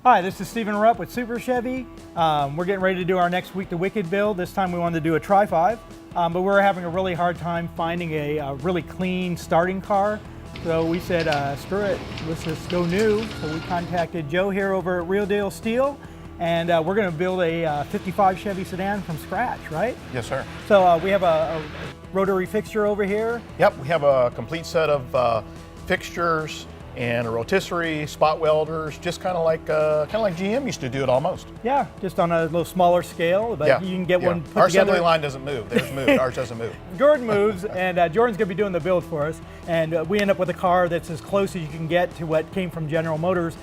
Hi, this is Stephen Rupp with Super Chevy. We're getting ready to do our next Week to Wicked build. This time we wanted to do a Tri-5, but we're having a really hard time finding a really clean starting car. So we said, screw it, let's just go new. So we contacted Joe here over at Real Deal Steel, and we're going to build a 55 Chevy sedan from scratch, right? Yes, sir. So we have a rotary fixture over here. Yep, we have a complete set of fixtures and a rotisserie, spot welders, just kind of like GM used to do it almost. Yeah, just on a little smaller scale, but yeah. you can get one put Our together. assembly line doesn't move. Theirs moved. Ours doesn't move. Jordan moves, and Jordan's going to be doing the build for us, and we end up with a car that's as close as you can get to what came from General Motors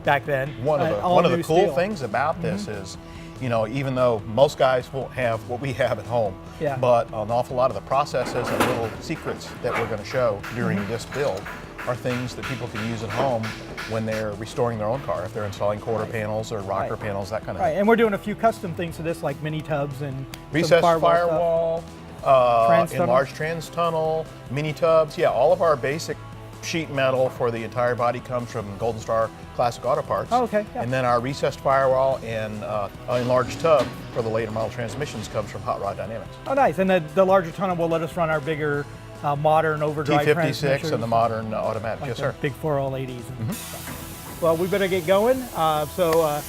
back then. One of the cool things about this is, you know, even though most guys won't have what we have at home, but an awful lot of the processes and little secrets that we're going to show during this build are things that people can use at home when they're restoring their own car, if they're installing quarter panels or rocker panels, that kind of thing. And we're doing a few custom things to this, like mini tubs and recessed firewall, enlarged trans tunnel, mini tubs. Yeah, all of our basic sheet metal for the entire body comes from Golden Star Classic Auto Parts. Oh, okay. Yeah. And then our recessed firewall and enlarged tub for the later model transmissions comes from Hot Rod Dynamics. Oh, nice. And the larger tunnel will let us run our bigger modern overdrive T56 and the modern automatic. Like yes, sir. Big 4L80s. And stuff. Well, we better get going. So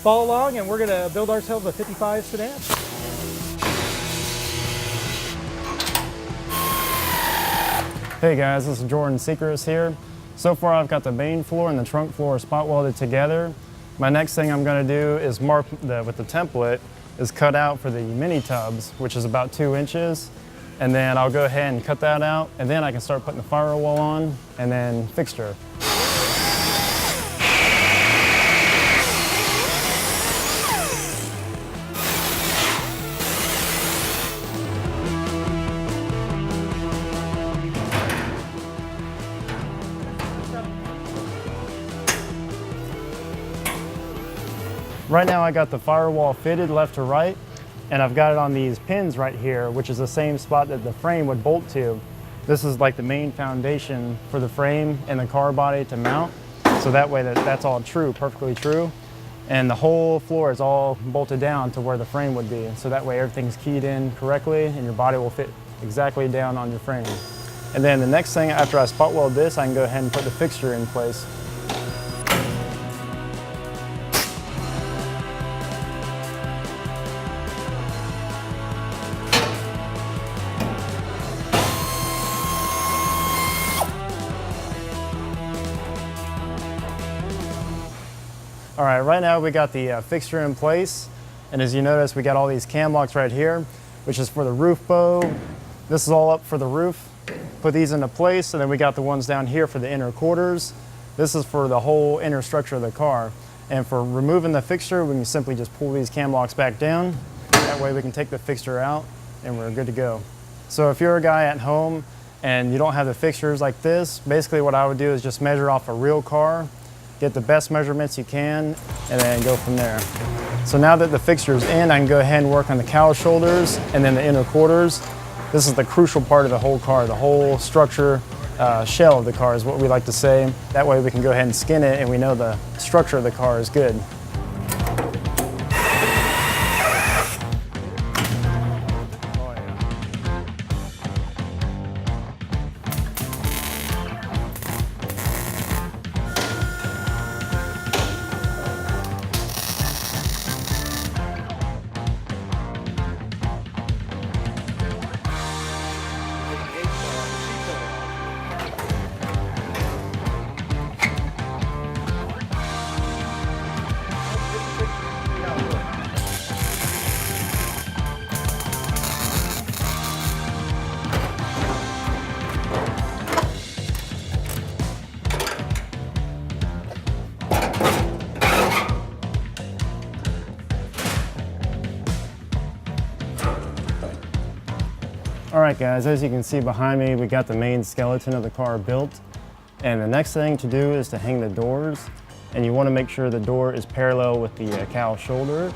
follow along, and we're going to build ourselves a 55 sedan. Hey guys, this is Jordan Seacrest here. So far I've got the main floor and the trunk floor spot welded together. My next thing I'm going to do is mark with the template is cut out for the mini tubs, which is about 2 inches. And then I'll go ahead and cut that out, and then I can start putting the firewall on and then fixture. Right now I got the firewall fitted left to right, and I've got it on these pins right here, which is the same spot that the frame would bolt to. This is like the main foundation for the frame and the car body to mount. So that way that's all true, perfectly true. And the whole floor is all bolted down to where the frame would be. So that way everything's keyed in correctly and your body will fit exactly down on your frame. And then the next thing, after I spot weld this, I can go ahead and put the fixture in place. All right, right now we got the fixture in place, and as you notice, we got all these cam locks right here, which is for the roof bow. This is all up for the roof. Put these into place, and then we got the ones down here for the inner quarters. This is for the whole inner structure of the car. And for removing the fixture, we can simply just pull these cam locks back down. That way we can take the fixture out, and we're good to go. So if you're a guy at home and you don't have the fixtures like this, basically what I would do is just measure off a real car, get the best measurements you can, and then go from there. So now that the fixture's in, I can go ahead and work on the cowl shoulders and then the inner quarters. This is the crucial part of the whole car, the whole structure, shell of the car is what we like to say. That way we can go ahead and skin it and we know the structure of the car is good. All right guys, as you can see behind me, we got the main skeleton of the car built. And the next thing to do is to hang the doors. And you want to make sure the door is parallel with the cowl shoulder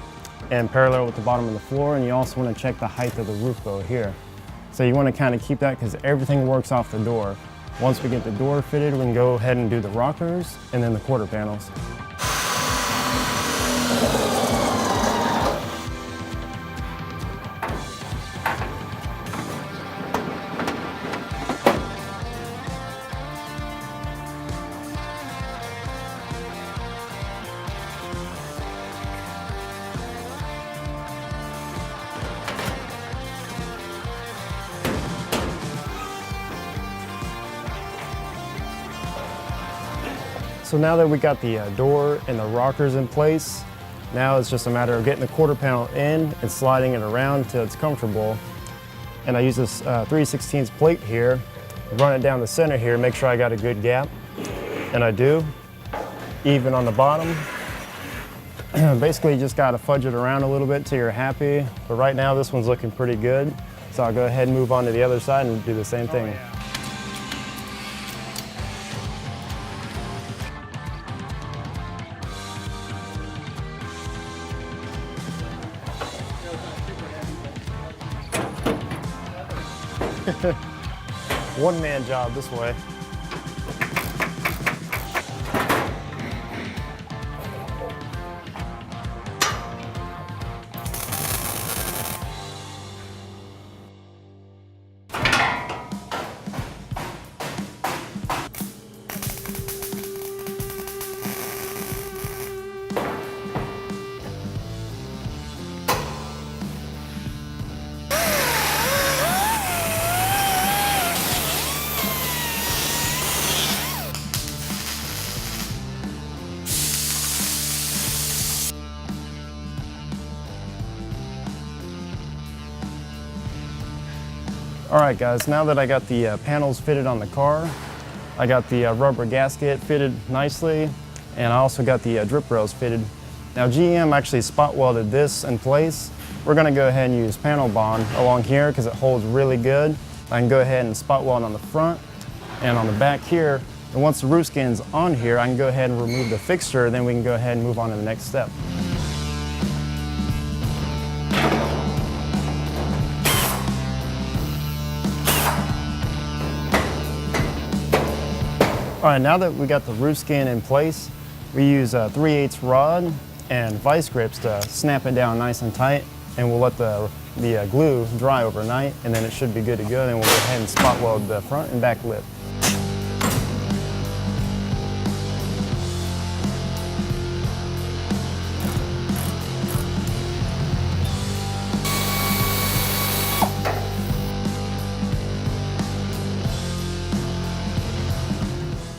and parallel with the bottom of the floor. And you also want to check the height of the roof bow here. So you want to kind of keep that because everything works off the door. Once we get the door fitted, we can go ahead and do the rockers and then the quarter panels. So now that we got the door and the rockers in place, now it's just a matter of getting the quarter panel in and sliding it around until it's comfortable. And I use this 3/16 plate here, run it down the center here, make sure I got a good gap. And I do, even on the bottom. Basically you just gotta fudge it around a little bit till you're happy. But right now this one's looking pretty good. So I'll go ahead and move on to the other side and do the same thing. Yeah. One-man job this way. All right guys, now that I got the panels fitted on the car, I got the rubber gasket fitted nicely, and I also got the drip rails fitted. Now GM actually spot welded this in place. We're gonna go ahead and use panel bond along here because it holds really good. I can go ahead and spot weld on the front and on the back here. And once the roof skin's on here, I can go ahead and remove the fixture, then we can go ahead and move on to the next step. All right, now that we got the roof skin in place, we use a 3/8 rod and vice grips to snap it down nice and tight, and we'll let the glue dry overnight, and then it should be good to go. Then we'll go ahead and spot weld the front and back lip.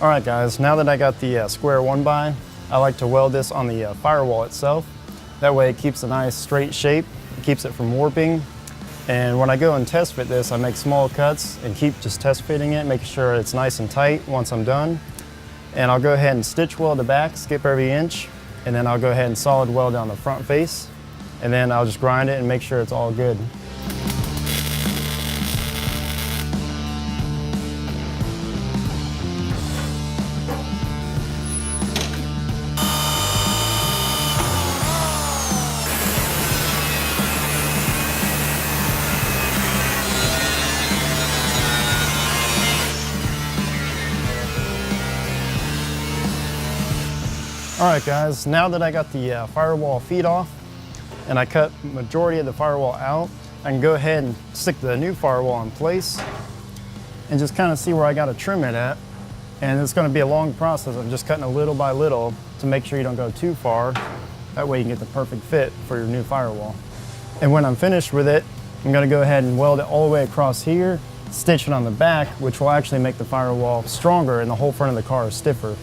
All right guys, now that I got the square 1x, I like to weld this on the firewall itself. That way it keeps a nice straight shape, it keeps it from warping. And when I go and test fit this, I make small cuts and keep just test fitting it, making sure it's nice and tight once I'm done. And I'll go ahead and stitch weld the back, skip every inch, and then I'll go ahead and solid weld down the front face. And then I'll just grind it and make sure it's all good. All right guys, now that I got the firewall feet off and I cut majority of the firewall out, I can go ahead and stick the new firewall in place and just kind of see where I got to trim it at. And it's going to be a long process of just cutting a little by little to make sure you don't go too far. That way you can get the perfect fit for your new firewall. And when I'm finished with it, I'm going to go ahead and weld it all the way across here, stitch it on the back, which will actually make the firewall stronger and the whole front of the car is stiffer.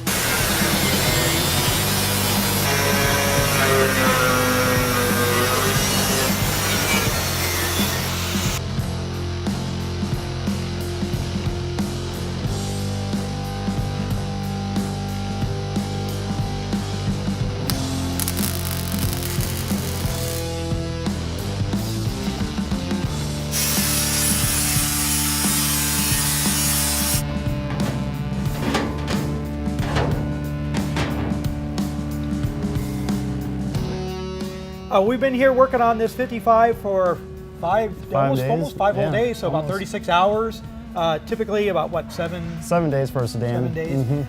We've been here working on this 55 for almost five whole days, so about 36 hours. Typically about what, 7 days for a sedan. 7 days.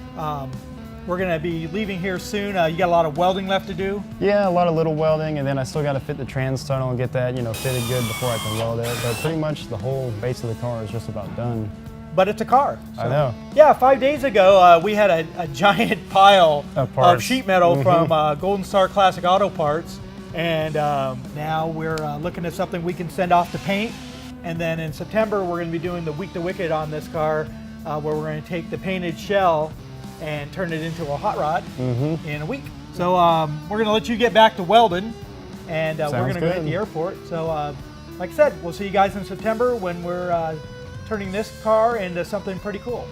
We're going to be leaving here soon. You got a lot of welding left to do? Yeah, a lot of little welding, and then I still got to fit the trans tunnel and get that, fitted good before I can weld it. But pretty much the whole base of the car is just about done. But it's a car. So. I know. Yeah, 5 days ago, we had a giant pile of sheet metal from Golden Star Classic Auto Parts. And now we're looking at something we can send off to paint. And then in September, we're going to be doing the Week to Wicked on this car, where we're going to take the painted shell and turn it into a hot rod in a week. So we're going to let you get back to welding, and we're going to go hit the airport. So like I said, we'll see you guys in September when we're turning this car into something pretty cool.